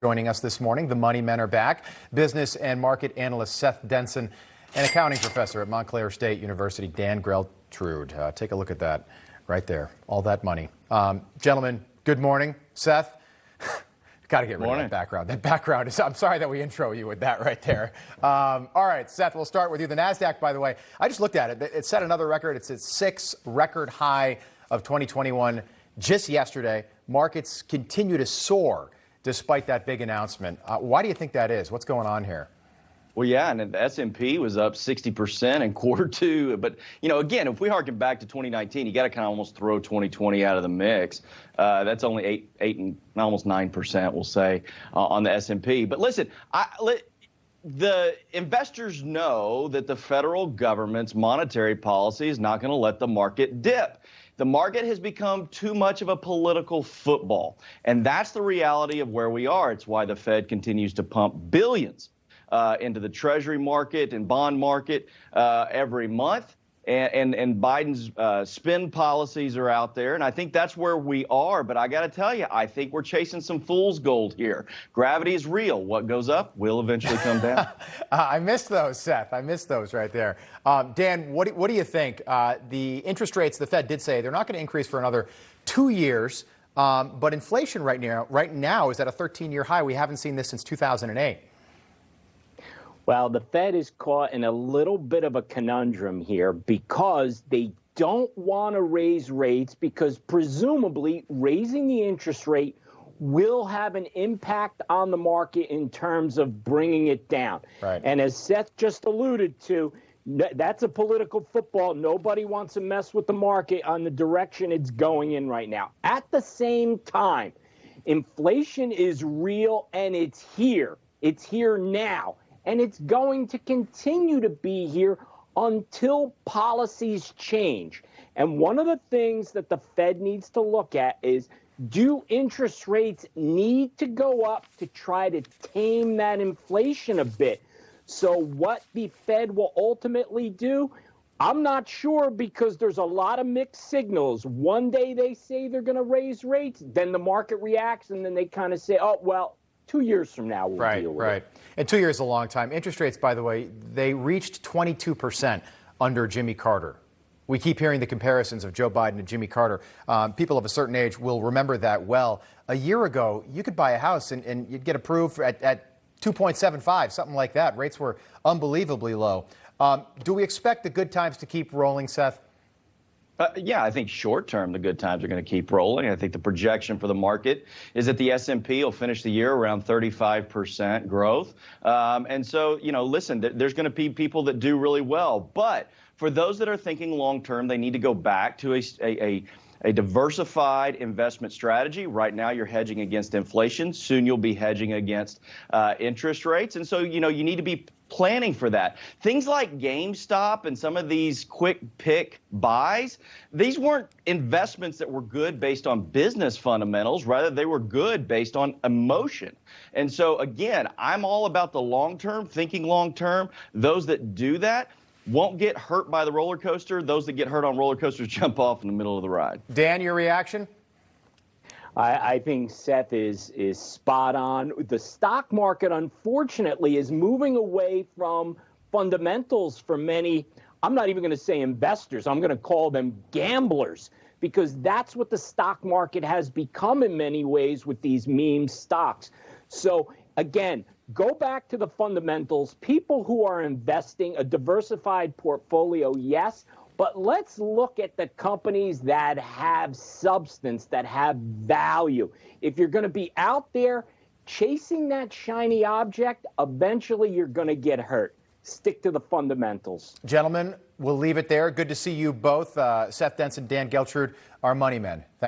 Joining us this morning, the Money Men are back. Business and market analyst Seth Denson and accounting professor at Montclair State University, Dan Geltrude. Take a look at that right there. All that money. Gentlemen, good morning. Seth, got to get rid of that background. That background is, I'm sorry that we intro you with that right there. All right, Seth, we'll start with you. The NASDAQ, by the way, I just looked at it. It set another record. It's its sixth record high of 2021 just yesterday. Markets continue to soar despite that big announcement. Why do you think that is? What's going on here? Well, yeah, and the S&P was up 60% in quarter two. But, you know, again, if we harken back to 2019, you got to kind of almost throw 2020 out of the mix. That's only 8 and almost 9%, we'll say, on the S&P. But listen, the investors know that the federal government's monetary policy is not going to let the market dip. The market has become too much of a political football, and that's the reality of where we are. It's why the Fed continues to pump billions into the Treasury market and bond market every month, and Biden's spend policies are out there, and I think that's where we are. But I got to tell you, I think we're chasing some fool's gold here. Gravity is real. What goes up will eventually come down. I missed those, Seth. I missed those right there. Dan, what do you think? The interest rates, the Fed did say they're not going to increase for another 2 years, but inflation right now is at a 13-year high. We haven't seen this since 2008. Well, the Fed is caught in a little bit of a conundrum here because they don't want to raise rates because presumably raising the interest rate will have an impact on the market in terms of bringing it down. Right. And as Seth just alluded to, that's a political football. Nobody wants to mess with the market on the direction it's going in right now. At the same time, inflation is real and it's here. It's here now. And it's going to continue to be here until policies change. And one of the things that the Fed needs to look at is, do interest rates need to go up to try to tame that inflation a bit? So what the Fed will ultimately do, I'm not sure, because there's a lot of mixed signals. One day they say they're going to raise rates, then the market reacts, and then they kind of say, oh, well, 2 years from now, we'll deal with it. And 2 years is a long time. Interest rates, by the way, they reached 22% under Jimmy Carter. We keep hearing the comparisons of Joe Biden and Jimmy Carter. People of a certain age will remember that well. A year ago, you could buy a house and you'd get approved at 2.75, something like that. Rates were unbelievably low. Do we expect the good times to keep rolling, Seth? Yeah, I think short term, the good times are going to keep rolling. I think the projection for the market is that the S&P will finish the year around 35% growth. And so, you know, listen, there's going to be people that do really well. But for those that are thinking long term, they need to go back to a diversified investment strategy. Right now, you're hedging against inflation. Soon you'll be hedging against interest rates. And so, you know, you need to be planning for that. Things like GameStop and some of these quick pick buys, these weren't investments that were good based on business fundamentals. Rather, they were good based on emotion. And so, again, I'm all about the long term, thinking long term. Those that do that won't get hurt by the roller coaster. Those that get hurt on roller coasters jump off in the middle of the ride. Dan, your reaction? I think Seth is spot on. The stock market, unfortunately, is moving away from fundamentals for many. I'm not even going to say investors. I'm going to call them gamblers, because that's what the stock market has become in many ways with these meme stocks. So, again, go back to the fundamentals. People who are investing, a diversified portfolio, yes, but let's look at the companies that have substance, that have value. If you're going to be out there chasing that shiny object, eventually you're going to get hurt. Stick to the fundamentals. Gentlemen, we'll leave it there. Good to see you both. Seth Denson, Dan Geltrude, our money men.